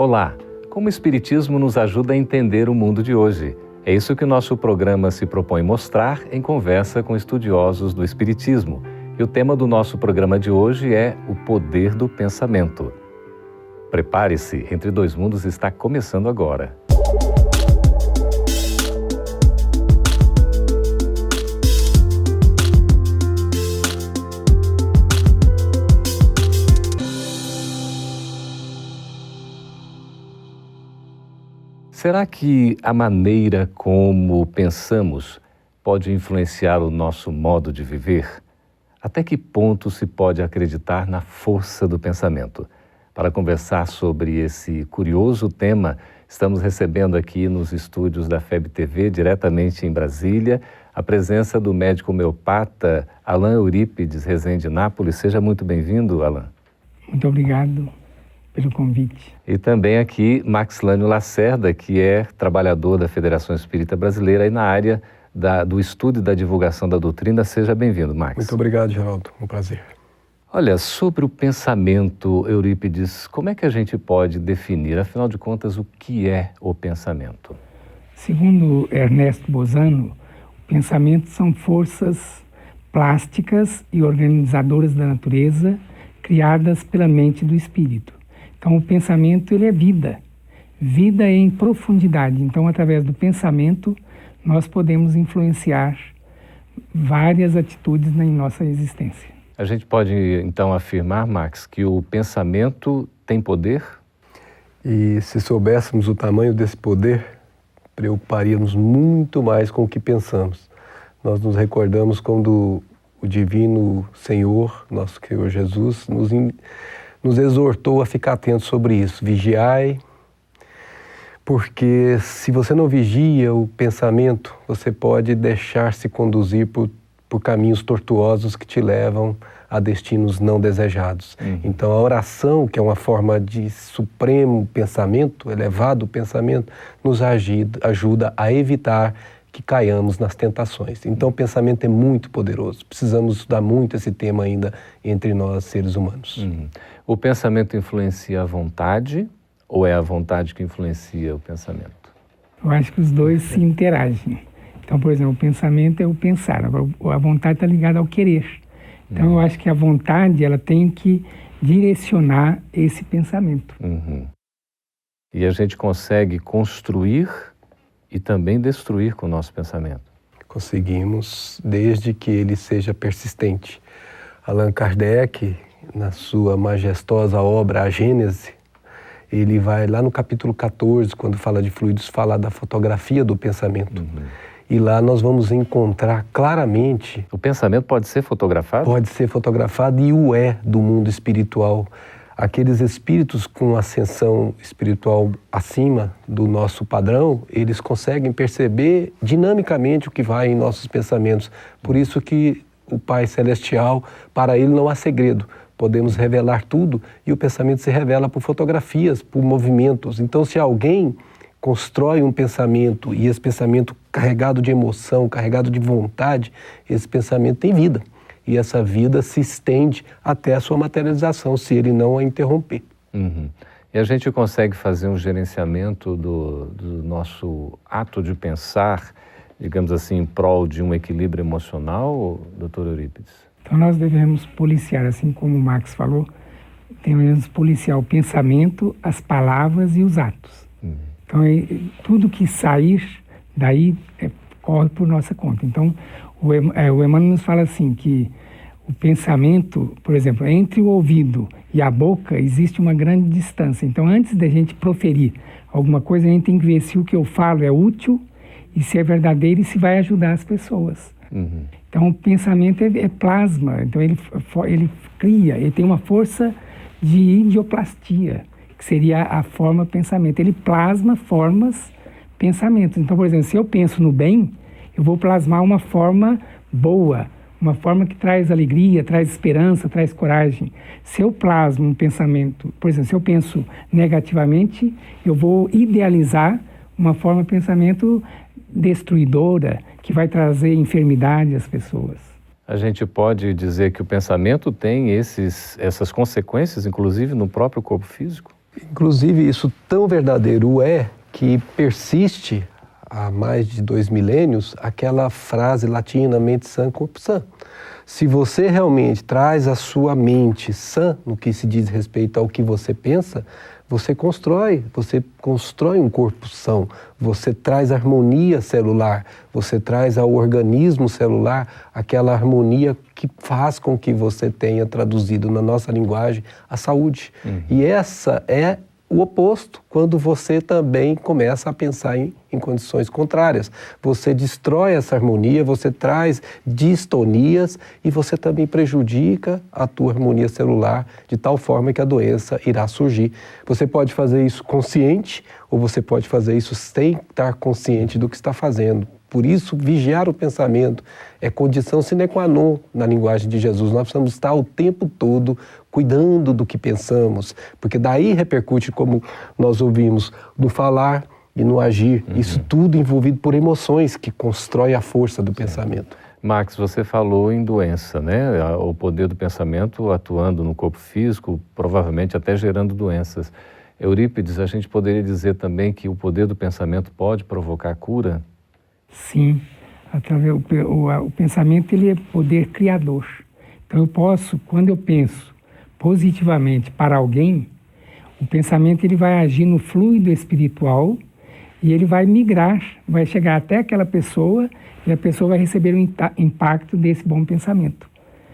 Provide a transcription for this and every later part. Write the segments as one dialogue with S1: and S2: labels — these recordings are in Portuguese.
S1: Olá! Como o Espiritismo nos ajuda a entender o mundo de hoje? É isso que o nosso programa se propõe mostrar em conversa com estudiosos do Espiritismo. E o tema do nosso programa de hoje é o poder do pensamento. Prepare-se, Entre Dois Mundos está começando agora. Será que a maneira como pensamos pode influenciar o nosso modo de viver? Até que ponto se pode acreditar na força do pensamento? Para conversar sobre esse curioso tema, estamos recebendo aqui nos estúdios da FEB TV, diretamente em Brasília, a presença do médico homeopata Alain Eurípides Rezende Nápoles. Seja muito bem-vindo, Alain.
S2: Muito obrigado pelo convite.
S1: E também aqui Maxilânio Lacerda, que é trabalhador da Federação Espírita Brasileira e na área do estudo e da divulgação da doutrina. Seja bem-vindo, Max.
S3: Muito obrigado, Geraldo. Um prazer.
S1: Olha, sobre o pensamento, Eurípides, como é que a gente pode definir, afinal de contas, o que é o pensamento?
S2: Segundo Ernesto Bozano, o pensamento são forças plásticas e organizadoras da natureza criadas pela mente do espírito. Então, o pensamento, ele é vida. Vida é em profundidade. Então, através do pensamento, nós podemos influenciar várias atitudes em nossa existência.
S1: A gente pode, então, afirmar, Max, que o pensamento tem poder?
S3: E se soubéssemos o tamanho desse poder, preocuparíamos muito mais com o que pensamos. Nós nos recordamos quando o Divino Senhor, nosso Senhor Jesus, nos exortou a ficar atento sobre isso. Vigiai, porque se você não vigia o pensamento, você pode deixar-se conduzir por caminhos tortuosos que te levam a destinos não desejados. Então a oração, que é uma forma de supremo pensamento, elevado pensamento, nos ajuda a evitar que caiamos nas tentações. Então o pensamento é muito poderoso. Precisamos estudar muito esse tema ainda entre nós, seres humanos.
S1: O pensamento influencia a vontade ou é a vontade que influencia o pensamento?
S2: Eu acho que os dois se interagem. Então, por exemplo, o pensamento é o pensar, agora a vontade está ligada ao querer. Então, eu acho que a vontade, ela tem que direcionar esse pensamento.
S1: E a gente consegue construir e também destruir com o nosso pensamento?
S3: Conseguimos, desde que ele seja persistente. Allan Kardec, na sua majestosa obra A Gênese, ele vai lá no capítulo 14, quando fala de fluidos, falar da fotografia do pensamento. E lá nós vamos encontrar claramente...
S1: O pensamento pode ser fotografado?
S3: Pode ser fotografado e o é do mundo espiritual. Aqueles espíritos com ascensão espiritual acima do nosso padrão, eles conseguem perceber dinamicamente o que vai em nossos pensamentos. Por isso que o Pai Celestial, para ele não há segredo. Podemos revelar tudo e o pensamento se revela por fotografias, por movimentos. Então, se alguém constrói um pensamento e esse pensamento carregado de emoção, carregado de vontade, esse pensamento tem vida. E essa vida se estende até a sua materialização, se ele não a interromper.
S1: E a gente consegue fazer um gerenciamento do nosso ato de pensar, digamos assim, em prol de um equilíbrio emocional, doutor Eurípides?
S2: Então nós devemos policiar, assim como o Max falou, devemos policiar o pensamento, as palavras e os atos. Então tudo que sair daí corre por nossa conta. Então o Emmanuel nos fala assim, que o pensamento, por exemplo, entre o ouvido e a boca existe uma grande distância. Então antes da gente proferir alguma coisa, a gente tem que ver se o que eu falo é útil e se é verdadeiro e se vai ajudar as pessoas. Então o pensamento é plasma, então ele cria, ele tem uma força de idioplastia, que seria a forma pensamento. Ele plasma formas, pensamentos. Então, por exemplo, se eu penso no bem, eu vou plasmar uma forma boa, uma forma que traz alegria, traz esperança, traz coragem. Se eu plasmo um pensamento, por exemplo, se eu penso negativamente, eu vou idealizar uma forma de pensamento destruidora, que vai trazer enfermidade às pessoas.
S1: A gente pode dizer que o pensamento tem essas consequências, inclusive no próprio corpo físico?
S3: Inclusive, isso tão verdadeiro é que persiste há mais de 2 milênios aquela frase latina, mente sã, corpo sã. Se você realmente traz a sua mente sã no que se diz respeito ao que você pensa, você constrói um corpo são, você traz harmonia celular, você traz ao organismo celular aquela harmonia que faz com que você tenha traduzido na nossa linguagem a saúde. E essa é o oposto, quando você também começa a pensar em condições contrárias. Você destrói essa harmonia, você traz distonias e você também prejudica a tua harmonia celular de tal forma que a doença irá surgir. Você pode fazer isso consciente ou você pode fazer isso sem estar consciente do que está fazendo. Por isso, vigiar o pensamento é condição sine qua non na linguagem de Jesus. Nós precisamos estar o tempo todo cuidando do que pensamos, porque daí repercute, como nós ouvimos, no falar e no agir. Isso tudo envolvido por emoções que constrói a força do pensamento.
S1: Max, você falou em doença, né? O poder do pensamento atuando no corpo físico, provavelmente até gerando doenças. Eurípides, a gente poderia dizer também que o poder do pensamento pode provocar cura?
S2: Sim, o pensamento ele é poder criador. Então eu posso, quando eu penso positivamente para alguém, o pensamento ele vai agir no fluido espiritual e ele vai migrar, vai chegar até aquela pessoa e a pessoa vai receber o impacto desse bom pensamento.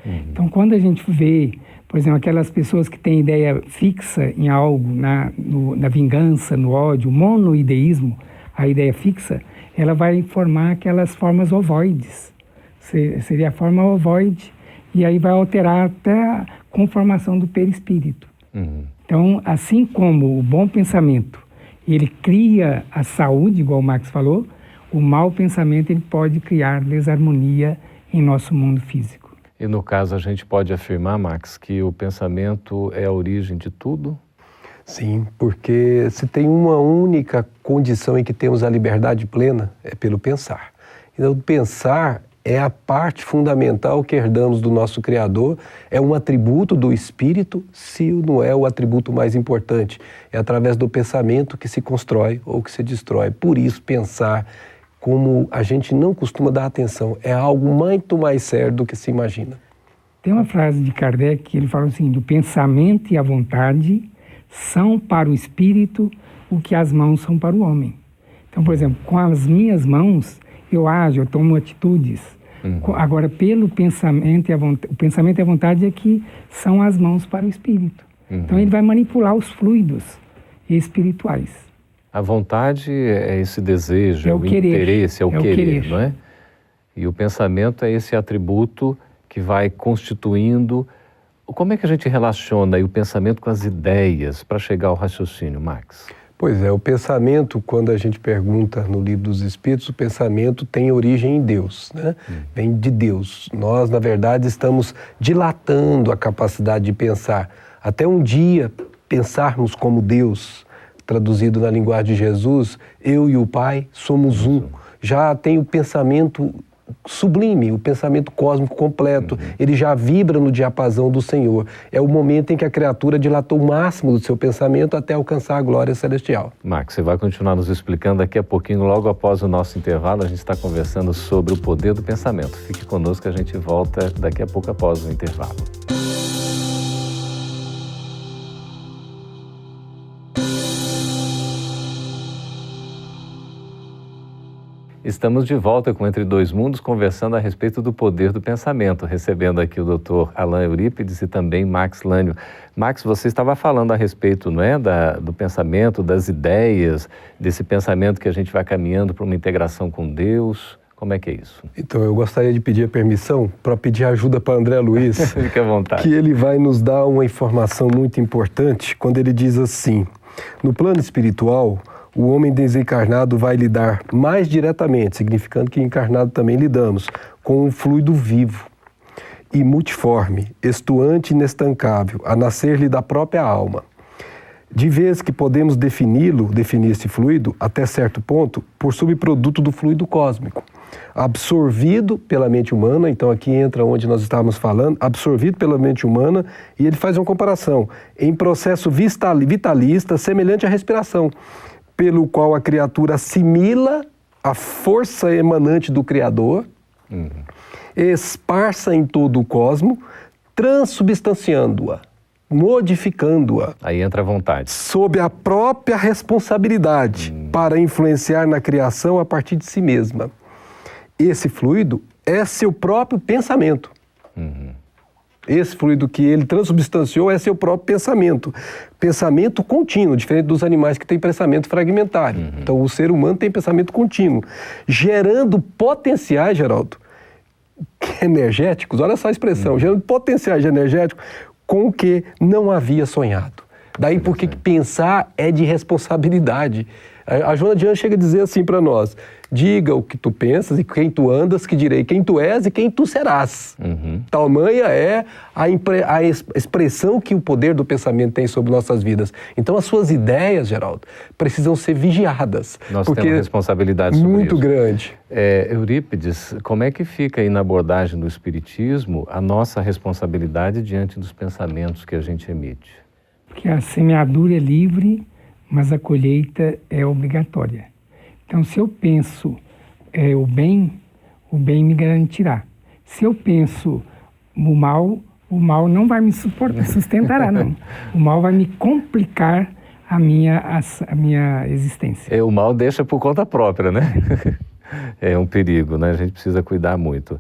S2: Então quando a gente vê, por exemplo, aquelas pessoas que têm ideia fixa em algo, na vingança, no ódio, o monoideísmo, a ideia fixa, ela vai formar aquelas formas ovoides. Seria a forma ovoide, e aí vai alterar até a conformação do perispírito. Então, assim como o bom pensamento, ele cria a saúde, igual o Max falou, o mau pensamento ele pode criar desarmonia em nosso mundo físico.
S1: E no caso, a gente pode afirmar, Max, que o pensamento é a origem de tudo?
S3: Sim, porque se tem uma única condição em que temos a liberdade plena, é pelo pensar. Então, pensar é a parte fundamental que herdamos do nosso Criador, é um atributo do Espírito, se não é o atributo mais importante. É através do pensamento que se constrói ou que se destrói. Por isso, pensar, como a gente não costuma dar atenção, é algo muito mais sério do que se imagina.
S2: Tem uma frase de Kardec que ele fala assim, o pensamento e a vontade são para o espírito o que as mãos são para o homem. Então, por exemplo, com as minhas mãos, eu ajo, eu tomo atitudes. Agora, pelo pensamento e a vontade, o pensamento e a vontade é que são as mãos para o espírito. Então, ele vai manipular os fluidos espirituais.
S1: A vontade é esse desejo,
S2: é o querer,
S1: interesse, é o querer, não é? E o pensamento é esse atributo que vai constituindo. Como é que a gente relaciona aí o pensamento com as ideias para chegar ao raciocínio, Max?
S3: Pois é, o pensamento, quando a gente pergunta no Livro dos Espíritos, o pensamento tem origem em Deus, né? Vem de Deus. Nós, na verdade, estamos dilatando a capacidade de pensar. Até um dia pensarmos como Deus, traduzido na linguagem de Jesus, eu e o Pai somos um. Já tem o pensamento sublime, o pensamento cósmico completo, ele já vibra no diapasão do Senhor. É o momento em que a criatura dilatou o máximo do seu pensamento até alcançar a glória celestial.
S1: Max, você vai continuar nos explicando daqui a pouquinho, logo após o nosso intervalo, a gente está conversando sobre o poder do pensamento. Fique conosco, a gente volta daqui a pouco após o intervalo. Estamos de volta com Entre Dois Mundos, conversando a respeito do poder do pensamento, recebendo aqui o Dr. Alain Eurípides e também Max Lânio. Max, você estava falando a respeito, não é, do pensamento, das ideias, desse pensamento que a gente vai caminhando para uma integração com Deus. Como é que é isso?
S3: Então, eu gostaria de pedir a permissão para pedir ajuda para André Luiz.
S1: Fique à vontade.
S3: Que ele vai nos dar uma informação muito importante quando ele diz assim, no plano espiritual, o homem desencarnado vai lidar mais diretamente, significando que encarnado também lidamos, com um fluido vivo e multiforme, estuante e inestancável, a nascer-lhe da própria alma. De vez que podemos definir esse fluido, até certo ponto, por subproduto do fluido cósmico. absorvido pela mente humana. Então aqui entra onde nós estávamos falando, absorvido pela mente humana, e ele faz uma comparação, em processo vitalista semelhante à respiração, pelo qual a criatura assimila a força emanante do Criador, esparsa em todo o cosmo, transubstanciando-a, modificando-a.
S1: Aí entra a vontade.
S3: Sob a própria responsabilidade para influenciar na criação a partir de si mesma. Esse fluido é seu próprio pensamento. Esse fluido que ele transubstanciou é seu próprio pensamento. Pensamento contínuo, diferente dos animais que têm pensamento fragmentário. Então, o ser humano tem pensamento contínuo, gerando potenciais, Geraldo, energéticos, olha só a expressão, gerando potenciais energéticos com o que não havia sonhado. Daí porque pensar é de responsabilidade. A Joana de Anjos chega a dizer assim para nós: diga o que tu pensas e quem tu andas, que direi quem tu és e quem tu serás. Tamanha é a expressão que o poder do pensamento tem sobre nossas vidas. Então as suas ideias, Geraldo, precisam ser vigiadas.
S1: Nós temos responsabilidade sobre
S3: muito
S1: isso.
S3: grande.
S1: Eurípides, como é que fica aí na abordagem do Espiritismo a nossa responsabilidade diante dos pensamentos que a gente emite?
S2: Porque a semeadura é livre, mas a colheita é obrigatória. Então, se eu penso o bem me garantirá. Se eu penso o mal não vai me sustentará, não. O mal vai me complicar a minha existência.
S1: O mal deixa por conta própria, né? É um perigo, né? A gente precisa cuidar muito.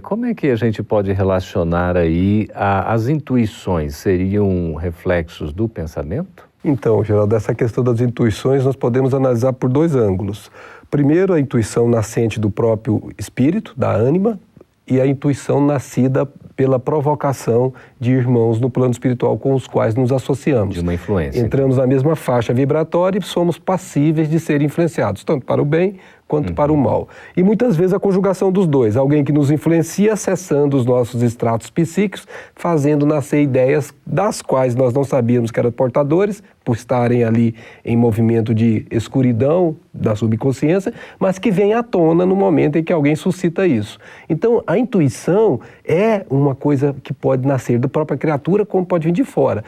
S1: Como é que a gente pode relacionar aí as intuições? Seriam reflexos do pensamento?
S3: Então, Geraldo, essa questão das intuições nós podemos analisar por dois ângulos. Primeiro, a intuição nascente do próprio espírito, da ânima, e a intuição nascida pela provocação de irmãos no plano espiritual com os quais nos associamos.
S1: De uma influência.
S3: Entramos na mesma faixa vibratória e somos passíveis de ser influenciados, tanto para o bem quanto para o mal. E muitas vezes a conjugação dos dois, alguém que nos influencia acessando os nossos estratos psíquicos, fazendo nascer ideias das quais nós não sabíamos que eram portadores, por estarem ali em movimento de escuridão da subconsciência, mas que vem à tona no momento em que alguém suscita isso. Então, a intuição é uma coisa que pode nascer da própria criatura, como pode vir de fora.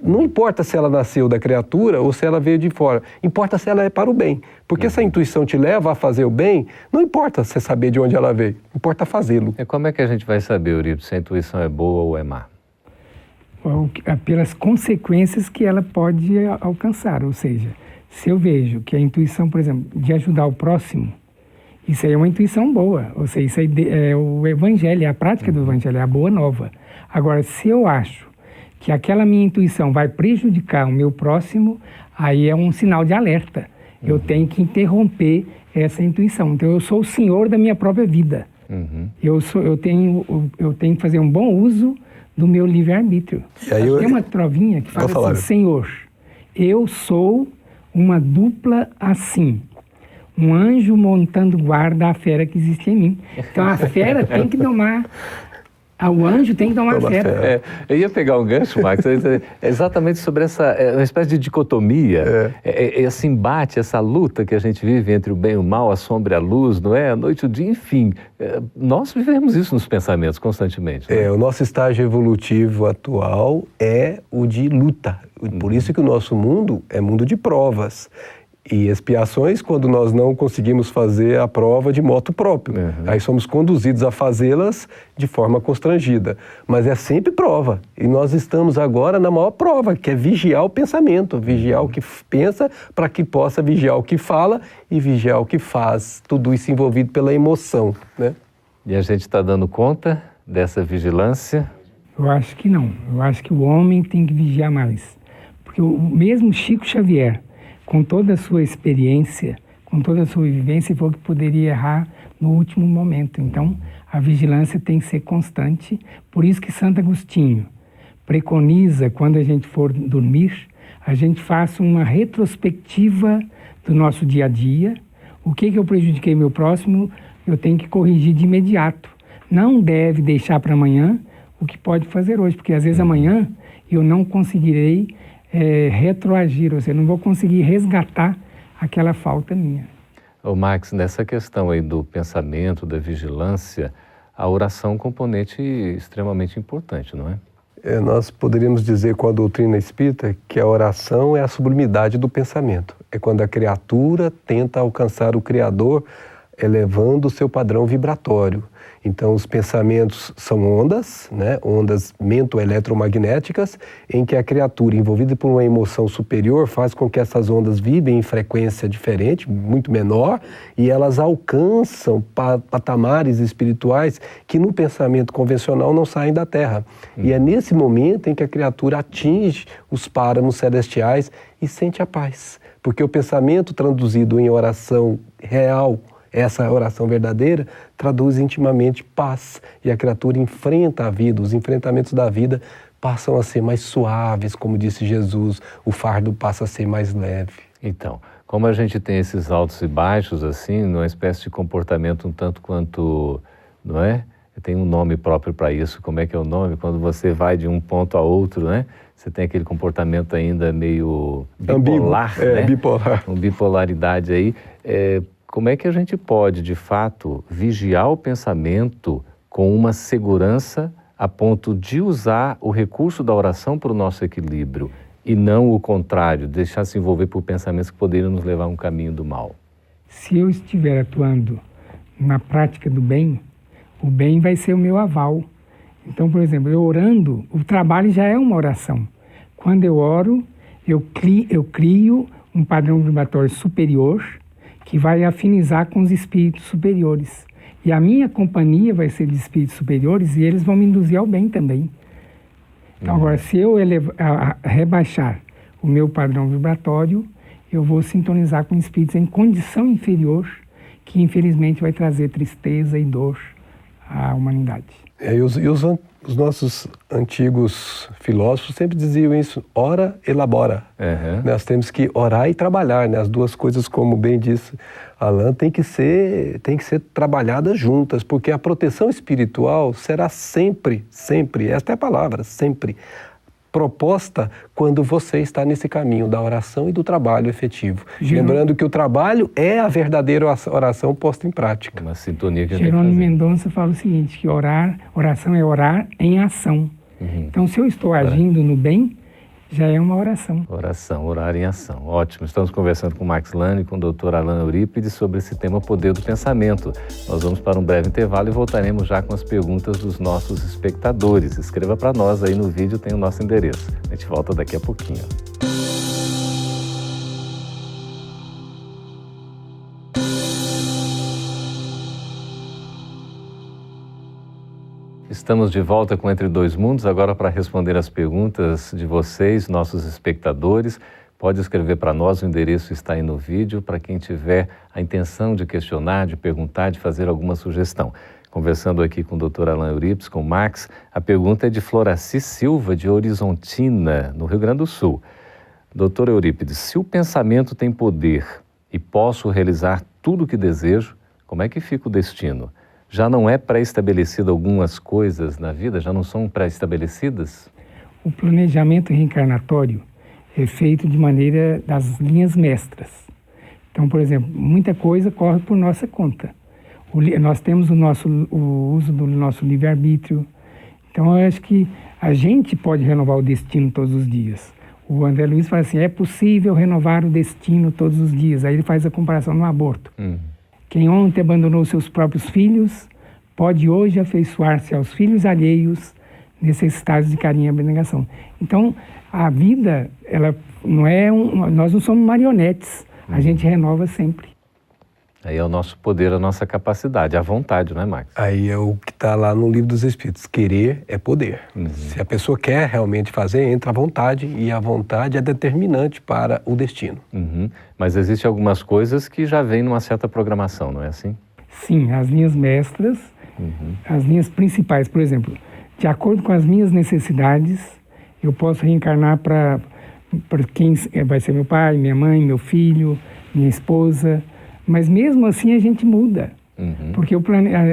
S3: Não importa se ela nasceu da criatura ou se ela veio de fora, importa se ela é para o bem. Porque essa intuição te leva a fazer o bem, não importa você saber de onde ela veio, importa fazê-lo.
S1: Como é que a gente vai saber, Eurípides, se a intuição é boa ou é má?
S2: Pelas consequências que ela pode alcançar. Ou seja, se eu vejo que a intuição, por exemplo, de ajudar o próximo, isso aí é uma intuição boa. Ou seja, isso aí é o evangelho, é a prática do evangelho, é a boa nova. Agora, se eu acho que aquela minha intuição vai prejudicar o meu próximo, aí é um sinal de alerta. Eu tenho que interromper essa intuição. Então, eu sou o senhor da minha própria vida. Eu tenho que fazer um bom uso do meu livre-arbítrio. Tem uma trovinha que fala assim: Senhor, eu sou uma dupla assim. Um anjo montando guarda à fera que existe em mim. Então, a fera tem que domar... O anjo tem que tomar fé.
S1: Eu ia pegar um gancho, Max, exatamente sobre uma espécie de dicotomia, esse embate, essa luta que a gente vive entre o bem e o mal, a sombra e a luz, não é? A noite e o dia, enfim. Nós vivemos isso nos pensamentos constantemente. Não é?
S3: O nosso estágio evolutivo atual é o de luta. Por isso que o nosso mundo é mundo de provas. E expiações quando nós não conseguimos fazer a prova de moto próprio. Aí somos conduzidos a fazê-las de forma constrangida. Mas é sempre prova. E nós estamos agora na maior prova, que é vigiar o pensamento. Vigiar o que pensa para que possa vigiar o que fala e vigiar o que faz. Tudo isso envolvido pela emoção, né?
S1: E a gente está dando conta dessa vigilância?
S2: Eu acho que não. Eu acho que o homem tem que vigiar mais. Porque o mesmo Chico Xavier, com toda a sua experiência, com toda a sua vivência, falou que poderia errar no último momento. Então, a vigilância tem que ser constante. Por isso que Santo Agostinho preconiza, quando a gente for dormir, a gente faça uma retrospectiva do nosso dia a dia. O que eu prejudiquei meu próximo, eu tenho que corrigir de imediato. Não deve deixar para amanhã o que pode fazer hoje, porque às vezes amanhã eu não conseguirei retroagir, ou seja, não vou conseguir resgatar aquela falta minha.
S1: Ô Max, nessa questão aí do pensamento, da vigilância, a oração é um componente extremamente importante, não é?
S3: Nós poderíamos dizer com a doutrina espírita que a oração é a sublimidade do pensamento. É quando a criatura tenta alcançar o Criador elevando o seu padrão vibratório. Então, os pensamentos são ondas, né? Ondas mento-eletromagnéticas, em que a criatura, envolvida por uma emoção superior, faz com que essas ondas vibrem em frequência diferente, muito menor, e elas alcançam patamares espirituais que no pensamento convencional não saem da Terra. E é nesse momento em que a criatura atinge os páramos celestiais e sente a paz. Porque o pensamento traduzido em oração real, essa oração verdadeira, traduz intimamente paz. E a criatura enfrenta a vida, os enfrentamentos da vida passam a ser mais suaves, como disse Jesus, o fardo passa a ser mais leve.
S1: Então, como a gente tem esses altos e baixos, assim, numa espécie de comportamento um tanto quanto, não é? Tem um nome próprio para isso, como é que é o nome? Quando você vai de um ponto a outro, né? Você tem aquele comportamento ainda meio bipolar, né?
S3: Bipolar.
S1: Uma bipolaridade aí. Como é que a gente pode, de fato, vigiar o pensamento com uma segurança a ponto de usar o recurso da oração para o nosso equilíbrio e não o contrário, deixar se envolver por pensamentos que poderiam nos levar a um caminho do mal?
S2: Se eu estiver atuando na prática do bem, o bem vai ser o meu aval. Então, por exemplo, eu orando, o trabalho já é uma oração. Quando eu oro, eu crio um padrão vibratório superior que vai afinizar com os espíritos superiores. E a minha companhia vai ser de espíritos superiores e eles vão me induzir ao bem também. Então, agora, se eu rebaixar o meu padrão vibratório, eu vou sintonizar com espíritos em condição inferior, que infelizmente vai trazer tristeza e dor à humanidade.
S3: Os nossos antigos filósofos sempre diziam isso, ora, elabora.
S1: Uhum.
S3: Nós temos que orar e trabalhar, né? As duas coisas, como bem disse Alain, tem que ser trabalhadas juntas, porque a proteção espiritual será sempre, esta é a palavra, sempre, proposta quando você está nesse caminho da oração e do trabalho efetivo. Lembrando que o trabalho é a verdadeira oração posta em prática.
S1: Uma sintonia que a gente tem que
S2: Jerônimo
S1: fazer.
S2: Mendonça fala o seguinte, que oração é orar em ação. Então, se eu estou agindo no bem, já é uma oração.
S1: Oração, orar em ação. Ótimo. Estamos conversando com o Max Lane e com o Dr. Alain Eurípides sobre esse tema Poder do Pensamento. Nós vamos para um breve intervalo e voltaremos já com as perguntas dos nossos espectadores. Escreva para nós aí no vídeo, tem o nosso endereço. A gente volta daqui a pouquinho. Estamos de volta com Entre Dois Mundos, agora para responder as perguntas de vocês, nossos espectadores. Pode escrever para nós, o endereço está aí no vídeo, para quem tiver a intenção de questionar, de perguntar, de fazer alguma sugestão. Conversando aqui com o Dr. Alain Eurípides, com o Max, a pergunta é de Floraci Silva, de Horizontina, no Rio Grande do Sul. Dr. Eurípides, se o pensamento tem poder e posso realizar tudo o que desejo, como é que fica o destino? Já não é pré-estabelecido algumas coisas na vida? Já não são pré-estabelecidas?
S2: O planejamento reencarnatório é feito de maneira das linhas mestras. Então, por exemplo, muita coisa corre por nossa conta. Nós temos o uso do nosso livre-arbítrio. Então, eu acho que a gente pode renovar o destino todos os dias. O André Luiz fala assim, é possível renovar o destino todos os dias. Aí ele faz a comparação no aborto. Quem ontem abandonou seus próprios filhos, pode hoje afeiçoar-se aos filhos alheios, necessitados de carinho e abnegação. Então, a vida, ela não é nós não somos marionetes, a gente renova sempre.
S1: Aí é o nosso poder, a nossa capacidade, a vontade, não é, Max?
S3: Aí é o que está lá no Livro dos Espíritos, querer é poder. Se a pessoa quer realmente fazer, entra à vontade, e a vontade é determinante para o destino.
S1: Mas existem algumas coisas que já vêm numa certa programação, não é assim?
S2: Sim, as linhas mestras, as linhas principais, por exemplo, de acordo com as minhas necessidades, eu posso reencarnar para quem vai ser meu pai, minha mãe, meu filho, minha esposa, mas mesmo assim a gente muda. porque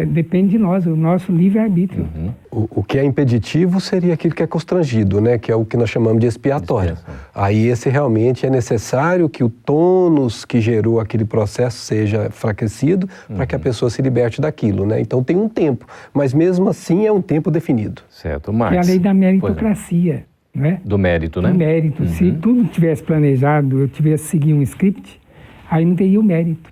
S2: depende de nós, o nosso livre-arbítrio.
S3: O que é impeditivo seria aquilo que é constrangido, né? Que é o que nós chamamos de expiatório. Aí esse realmente é necessário que o tônus que gerou aquele processo seja enfraquecido para que a pessoa se liberte daquilo, né? Então tem um tempo, mas mesmo assim é um tempo definido.
S1: Certo, Max.
S2: É a lei da meritocracia, né?
S1: Do mérito, né?
S2: Do mérito. Se tudo tivesse planejado, eu tivesse seguido um script, aí não teria o mérito.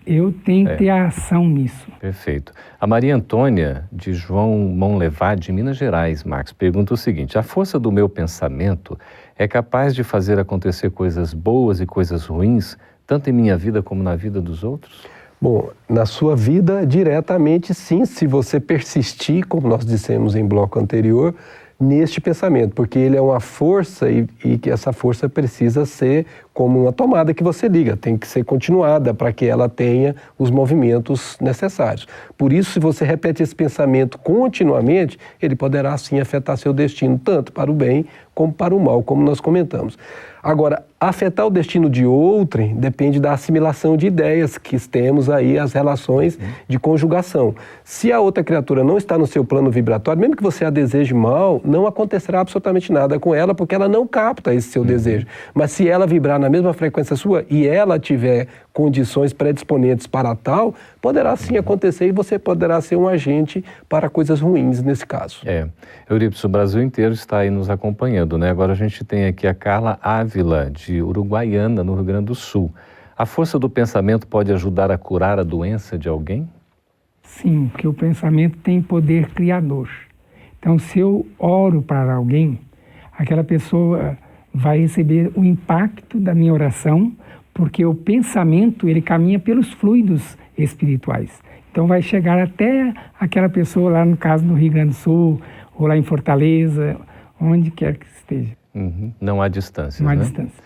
S2: Eu tenho que ter a ação nisso.
S1: Perfeito. A Maria Antônia, de João Monlevade, de Minas Gerais, Max, pergunta o seguinte: a força do meu pensamento é capaz de fazer acontecer coisas boas e coisas ruins, tanto em minha vida como na vida dos outros?
S3: Bom, na sua vida, diretamente sim, se você persistir, como nós dissemos em bloco anterior, neste pensamento, porque ele é uma força e que essa força precisa ser como uma tomada que você liga, tem que ser continuada para que ela tenha os movimentos necessários. Por isso, se você repete esse pensamento continuamente, ele poderá sim afetar seu destino, tanto para o bem como para o mal, como nós comentamos. Agora, afetar o destino de outrem depende da assimilação de ideias que temos aí, as relações de conjugação. Se a outra criatura não está no seu plano vibratório, mesmo que você a deseje mal, não acontecerá absolutamente nada com ela, porque ela não capta esse seu desejo. Mas se ela vibrar na mesma frequência sua e ela tiver condições predisponentes para tal, poderá sim acontecer e você poderá ser um agente para coisas ruins nesse caso.
S1: Eurípides, o Brasil inteiro está aí nos acompanhando, né? Agora a gente tem aqui a Carla Ávila, de Uruguaiana, no Rio Grande do Sul. A força do pensamento pode ajudar a curar a doença de alguém?
S2: Sim, porque o pensamento tem poder criador. Então, se eu oro para alguém, aquela pessoa vai receber o impacto da minha oração, porque o pensamento, ele caminha pelos fluidos espirituais. Então, vai chegar até aquela pessoa lá, no caso, no Rio Grande do Sul, ou lá em Fortaleza, onde quer que esteja.
S1: Não há distância,
S2: Não há
S1: né?
S2: distância.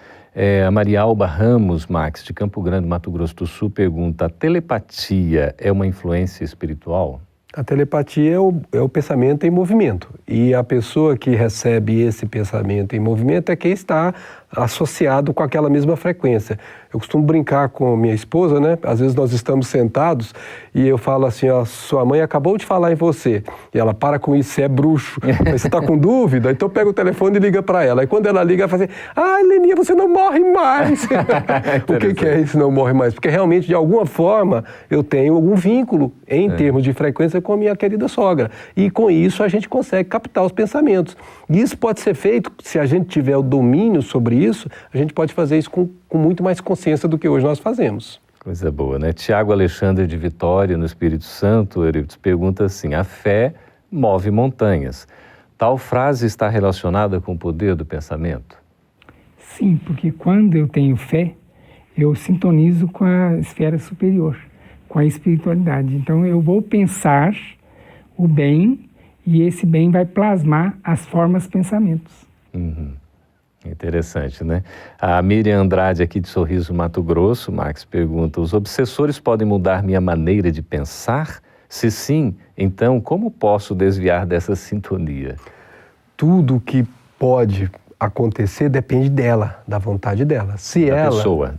S1: A Maria Alba Ramos, Max, de Campo Grande, Mato Grosso do Sul, pergunta: a telepatia é uma influência espiritual?
S3: A telepatia é o pensamento em movimento. E a pessoa que recebe esse pensamento em movimento é quem está associado com aquela mesma frequência. Eu costumo brincar com minha esposa, né? Às vezes nós estamos sentados e eu falo assim: ó, sua mãe acabou de falar em você. E ela: para com isso, você é bruxo. Mas você está com dúvida? Então pega o telefone e liga para ela. E quando ela liga, ela fala assim: ah, Leninha, você não morre mais. O que é isso, não morre mais? Porque realmente, de alguma forma, eu tenho algum vínculo em termos de frequência com a minha querida sogra. E com isso a gente consegue captar os pensamentos. E isso pode ser feito, se a gente tiver o domínio sobre isso, a gente pode fazer isso com muito mais consciência do que hoje nós fazemos.
S1: Coisa boa, né? Tiago Alexandre de Vitória, no Espírito Santo, Eurípides, pergunta assim: a fé move montanhas. Tal frase está relacionada com o poder do pensamento?
S2: Sim, porque quando eu tenho fé, eu sintonizo com a esfera superior, com a espiritualidade. Então eu vou pensar o bem e esse bem vai plasmar as formas pensamentos.
S1: Interessante, né? A Miriam Andrade, aqui de Sorriso, Mato Grosso, Max, pergunta: os obsessores podem mudar minha maneira de pensar? Se sim, então como posso desviar dessa sintonia?
S3: Tudo que pode acontecer depende dela, da vontade dela.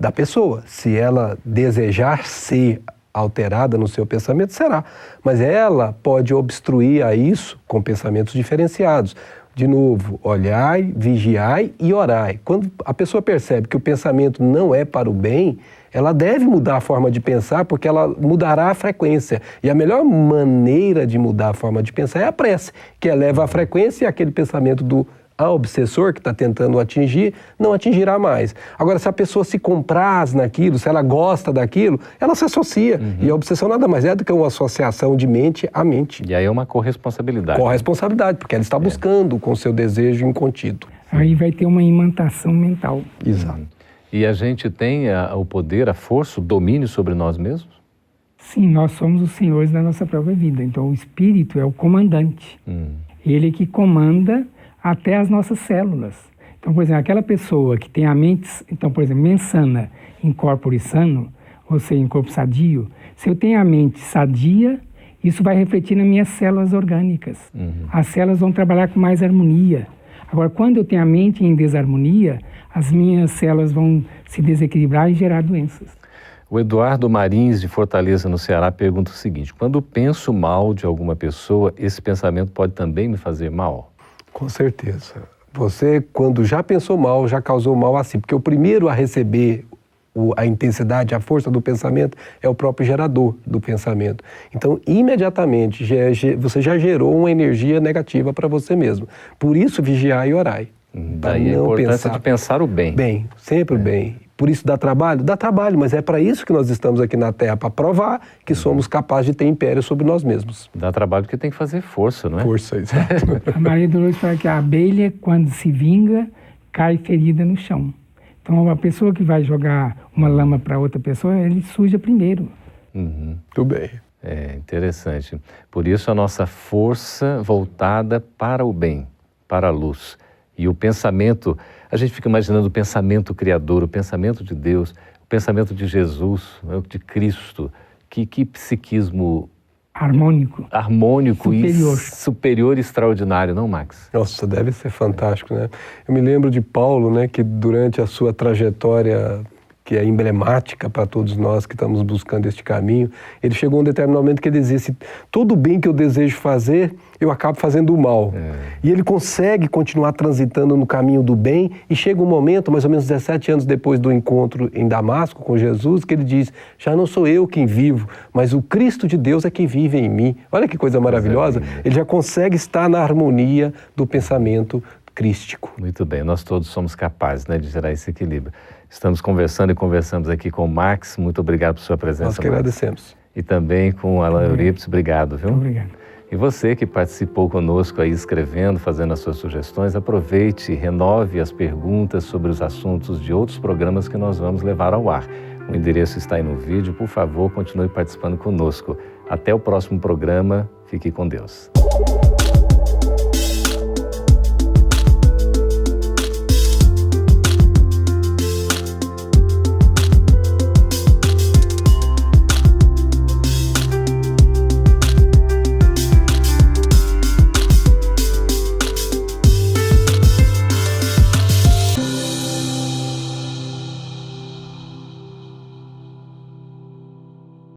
S3: Da pessoa. Se ela desejar ser alterada no seu pensamento, será. Mas ela pode obstruir a isso com pensamentos diferenciados. De novo, olhai, vigiai e orai. Quando a pessoa percebe que o pensamento não é para o bem, ela deve mudar a forma de pensar, porque ela mudará a frequência. E a melhor maneira de mudar a forma de pensar é a prece, que eleva a frequência e aquele pensamento do obsessor que está tentando atingir, não atingirá mais. Agora, se a pessoa se compraz naquilo, se ela gosta daquilo, ela se associa. E a obsessão nada mais é do que uma associação de mente a mente.
S1: E aí é uma corresponsabilidade.
S3: Corresponsabilidade, porque ela está buscando com seu desejo incontido.
S2: Aí vai ter uma imantação mental.
S3: Exato.
S1: E a gente tem o poder, a força, o domínio sobre nós mesmos?
S2: Sim, nós somos os senhores da nossa própria vida. Então o espírito é o comandante. Ele que comanda até as nossas células. Então, por exemplo, aquela pessoa que tem a mente, então, por exemplo, mensana in corpore sano, ou seja, em corpo sadio, se eu tenho a mente sadia, isso vai refletir nas minhas células orgânicas. As células vão trabalhar com mais harmonia. Agora, quando eu tenho a mente em desarmonia, as minhas células vão se desequilibrar e gerar doenças.
S1: O Eduardo Marins, de Fortaleza, no Ceará, pergunta o seguinte: quando penso mal de alguma pessoa, esse pensamento pode também me fazer mal?
S3: Com certeza. Você, quando já pensou mal, já causou mal a si. Porque o primeiro a receber a intensidade, a força do pensamento é o próprio gerador do pensamento. Então, imediatamente, você já gerou uma energia negativa para você mesmo. Por isso, vigiai e orai.
S1: Daí a importância de pensar o bem.
S3: Bem, sempre o bem. Por isso dá trabalho? Dá trabalho, mas é para isso que nós estamos aqui na Terra, para provar que somos capazes de ter império sobre nós mesmos.
S1: Dá trabalho porque tem que fazer força, não é?
S3: Força, exato.
S2: A Maria Dolores fala que a abelha, quando se vinga, cai ferida no chão. Então, a pessoa que vai jogar uma lama para outra pessoa, ele suja primeiro.
S3: Muito bem.
S1: É interessante. Por isso, a nossa força voltada para o bem, para a luz. E o pensamento, a gente fica imaginando o pensamento criador, o pensamento de Deus, o pensamento de Jesus, de Cristo. Que psiquismo
S2: harmônico
S1: superior e extraordinário, não, Max?
S3: Nossa, deve ser fantástico, né? Eu me lembro de Paulo, né, que durante a sua trajetória, que é emblemática para todos nós que estamos buscando este caminho, ele chegou a um determinado momento que ele dizia assim: todo o bem que eu desejo fazer, eu acabo fazendo o mal. E ele consegue continuar transitando no caminho do bem, e chega um momento, mais ou menos 17 anos depois do encontro em Damasco com Jesus, que ele diz: já não sou eu quem vivo, mas o Cristo de Deus é quem vive em mim. Olha que coisa maravilhosa. Ele já consegue estar na harmonia do pensamento crístico.
S1: Muito bem, nós todos somos capazes, né, de gerar esse equilíbrio. Estamos conversando e conversamos aqui com o Max. Muito obrigado por sua presença,
S3: Nós que agradecemos.
S1: E também com o Alain Eurípides. Obrigado, viu?
S2: Muito obrigado.
S1: E você que participou conosco aí, escrevendo, fazendo as suas sugestões, aproveite e renove as perguntas sobre os assuntos de outros programas que nós vamos levar ao ar. O endereço está aí no vídeo. Por favor, continue participando conosco. Até o próximo programa. Fique com Deus.